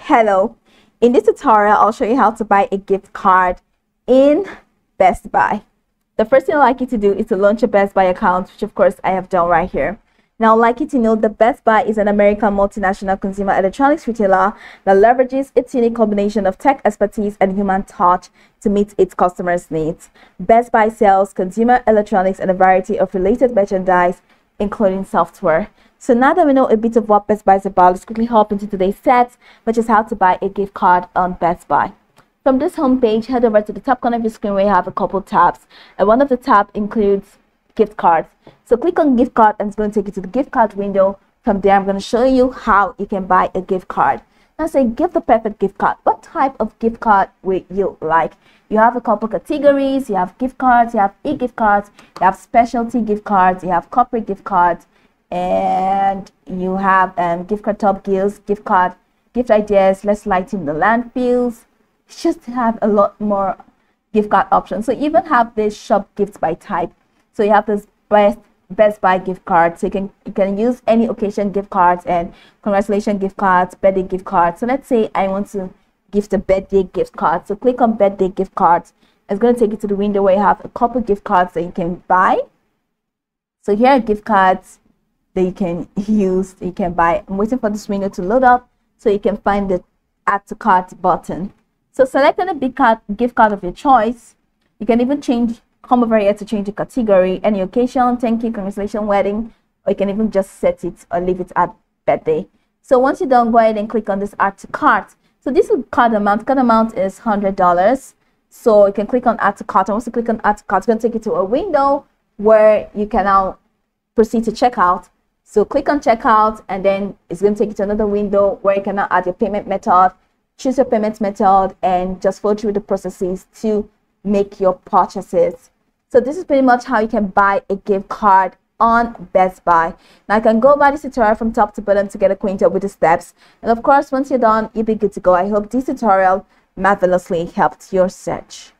Hello, in this tutorial I'll show you how to buy a gift card in Best Buy. The first thing I'd like you to do is to launch a Best Buy account, which of course I have done right here. Now I'd like you to know that Best Buy is an American multinational consumer electronics retailer that leverages its unique combination of tech expertise and human touch to meet its customers' needs. Best Buy sells consumer electronics and a variety of related merchandise, including software. So now that we know a bit of what Best Buy is about, let's quickly hop into today's set, which is how to buy a gift card on Best Buy. From this homepage, head over to the top corner of your screen where you have a couple tabs, and one of the tabs includes gift cards. So click on gift card and it's going to take you to the gift card window. From there, I'm going to show you how you can buy a gift card. Now say, give the perfect gift card. What type of gift card would you like? You have a couple categories. You have gift cards, you have e-gift cards, you have specialty gift cards, you have corporate gift cards, and you have gift card top gifts, gift card, gift ideas, let's lighten the landfills. Just have a lot more gift card options. So you even have this shop gifts by type. So you have this Best Buy gift card. So you can use any occasion gift cards and congratulations gift cards, birthday gift cards. So let's say I want to gift a birthday gift card. So click on birthday gift cards. It's going to take you to the window where you have a couple gift cards that you can buy. So here are gift cards that you can use, you can buy. I'm waiting for this window to load up so you can find the add to cart button. So select any gift card of your choice. You can even come over here to change the category, any occasion, thank you, congratulations, wedding, or you can even just set it or leave it at birthday. So once you're done, go ahead and click on this add to cart. So this is card amount. Card amount is $100. So you can click on add to cart. And once you click on add to cart, it's going to take you to a window where you can now proceed to checkout. So click on checkout, and then it's going to take you to another window where you can now add your payment method, choose your payment method, and just follow through the processes to make your purchases. So this is pretty much how you can buy a gift card on Best Buy. Now you can go by this tutorial from top to bottom to get acquainted with the steps. And of course, once you're done, you'll be good to go. I hope this tutorial marvelously helped your search.